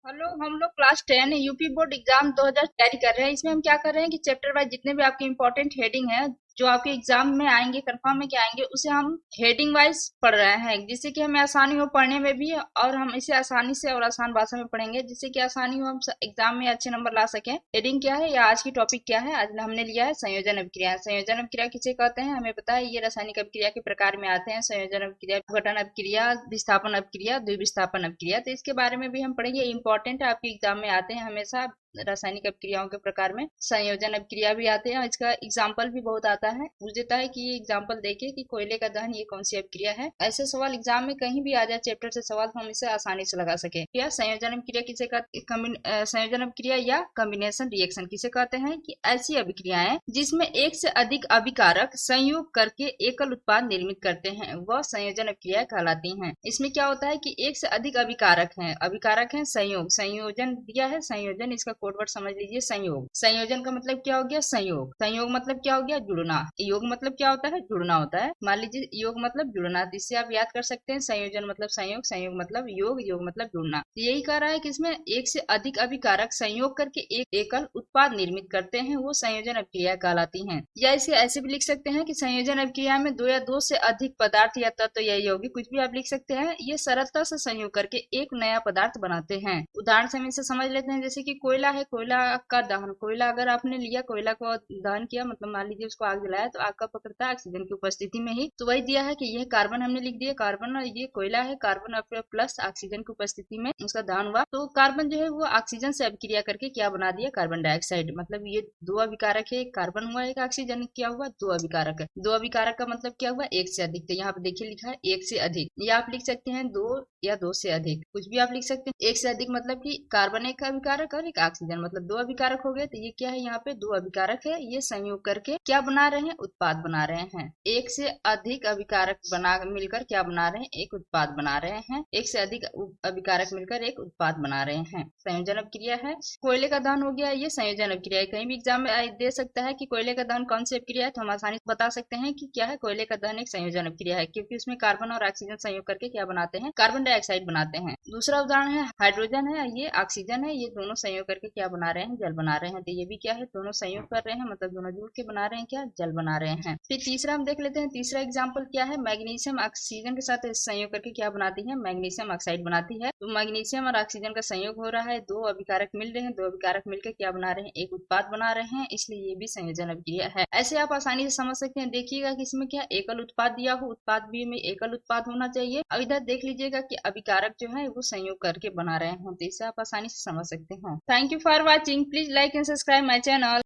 Hello, हम लोग class 10 UP board exam 2000 तैयारी कर रहे हैं। इसमें हम क्या कर रहे हैं कि चैप्टर वाइज जितने भी आपके इंपॉर्टेंट हेडिंग है जो आपके एग्जाम में आएंगे, कंफर्म में क्या आएंगे, उसे हम हेडिंग वाइज पढ़ रहे हैं, जिससे कि हमें आसानी हो पढ़ने में भी। और हम इसे आसानी से और आसान भाषा में पढ़ेंगे, जिससे कि आसानी हो हम एग्जाम में अच्छे नंबर ला सकें। हेडिंग क्या है या आज की टॉपिक क्या है? आज हमने लिया है संयोजन अभिक्रिया। संयोजन अभिक्रिया किसे कहते हैं हमें पता है, ये रासायनिक अभिक्रिया के प्रकार में आते हैं। संयोजन अभिक्रिया, विघटन अभिक्रिया, विस्थापन अभिक्रिया, द्विविस्थापन अभिक्रिया। तो इसके बारे में भी हम पढ़ेंगे, इंपॉर्टेंट है, आपके एग्जाम में आते हैं हमेशा। रासायनिक अभिक्रियाओं के प्रकार में संयोजन अभिक्रिया भी आते हैं, और इसका एग्जाम्पल भी बहुत आता है। पूछ देता है कि ये एग्जाम्पल देके कि कोयले का दहन ये कौन सी अभिक्रिया है। ऐसे सवाल एग्जाम में कहीं भी आ जाए चैप्टर से सवाल, तो हम इसे आसानी से लगा सके। या संयोजन अभिक्रिया किसे कहते, संयोजन अभिक्रिया या कॉम्बिनेशन रिएक्शन किसे कहते हैं कि ऐसी अभिक्रियाएं जिसमें एक से अधिक अभिकारक संयोग करके एकल उत्पाद निर्मित करते हैं, वह संयोजन अभिक्रिया कहलाती हैं। इसमें क्या होता है कि एक से अधिक अभिकारक हैं संयोग, संयोजन दिया है संयोजन, इसका कोड वर्ड समझ लीजिए संयोग। संयोजन का मतलब क्या हो गया? संयोग। संयोग मतलब क्या हो गया? जुड़ना। योग मतलब क्या होता है? जुड़ना होता है। मान लीजिए योग मतलब जुड़ना, तो इससे आप याद कर सकते हैं संयोजन मतलब संयोग, संयोग मतलब योग, योग मतलब जुड़ना। तो यही कह रहा है कि इसमें एक से अधिक अभिकारक संयोग करके एक एकल उत्पाद निर्मित करते हैं, वो संयोजन अभिक्रिया कहलाती हैं। या इसे ऐसे भी लिख सकते हैं कि संयोजन अभिक्रिया में दो या दो से अधिक पदार्थ या तत्व या यौगिक, कुछ भी आप लिख सकते हैं, ये सरलता से संयोग करके एक नया पदार्थ बनाते हैं। उदाहरण से हम इसे समझ लेते हैं, जैसे कि कोयला है, कोयला का दहन। कोयला अगर आपने लिया, कोयला को दहन किया, मतलब मान लीजिए उसको आग जलाया, तो आग का पकड़ता है ऑक्सीजन की उपस्थिति में ही। तो वही दिया है कि यह कार्बन हमने लिख दिया, कार्बन, और ये कोयला है, कार्बन प्लस ऑक्सीजन की उपस्थिति में उसका दहन हुआ। तो कार्बन जो है वो ऑक्सीजन से अभिक्रिया करके क्या बना दिया? Carbon dioxide. मतलब ये दो अभिकारक है, एक कार्बन हुआ, एक ऑक्सीजन। क्या हुआ? दो अभिकारक है। दो अभिकारक का मतलब क्या हुआ? एक से अधिक। तो यहाँ पे देखिए लिखा है एक से अधिक, या आप लिख सकते हैं दो या दो से अधिक, कुछ भी आप लिख सकते हैं। एक से अधिक मतलब कि कार्बन एक अभिकारक और एक ऑक्सीजन, मतलब दो अभिकारक हो गए। तो ये क्या है? यहाँ पे दो अभिकारक है, ये संयोग करके क्या बना रहे हैं? उत्पाद बना रहे हैं। एक से अधिक अभिकारक बना मिलकर क्या बना रहे हैं? एक उत्पाद बना रहे हैं। एक से अधिक अभिकारक मिलकर एक उत्पाद बना रहे हैं, संयोजन अभिक्रिया है। कोयले का दहन हो गया, ये संयोजन अभिक्रिया है। कहीं भी एग्जाम में दे सकता है कि कोयले का दहन कौन सी अभिक्रिया है, तो हम आसानी से बता सकते हैं कि क्या है? कोयले का दहन एक संयोजन अभिक्रिया है, क्योंकि उसमें कार्बन और ऑक्सीजन संयोग करके क्या बनाते हैं? कार्बन डाइऑक्साइड बनाते हैं। दूसरा उदाहरण है हाइड्रोजन है, ये ऑक्सीजन है, ये दोनों संयोग करके क्या बना रहे हैं? जल बना रहे हैं। तो ये भी क्या है? दोनों संयोग कर रहे हैं, मतलब दोनों जुड़ के बना रहे हैं क्या? जल बना रहे हैं। फिर तीसरा हम देख लेते हैं, तीसरा एग्जाम्पल क्या है? मैग्नीशियम ऑक्सीजन के साथ संयोग करके क्या बनाती है? मैग्नीशियम ऑक्साइड बनाती है। तो मैग्नीशियम और ऑक्सीजन का संयोग हो रहा है, दो अभिकारक मिल रहे हैं, दो अभिकारक मिलकर क्या बना रहे हैं? एक उत्पाद बना रहे हैं, इसलिए ये भी संयोजन अभिक्रिया है। ऐसे आप आसानी से समझ सकते हैं। देखिएगा कि इसमें क्या एकल उत्पाद दिया हो, उत्पाद भी में एकल उत्पाद होना चाहिए। अब इधर देख लीजिएगा कि अभिकारक जो है वो संयोग करके बना रहे हैं, तो इसे आप आसानी से समझ सकते हैं। Thank you for watching, please like and subscribe my channel.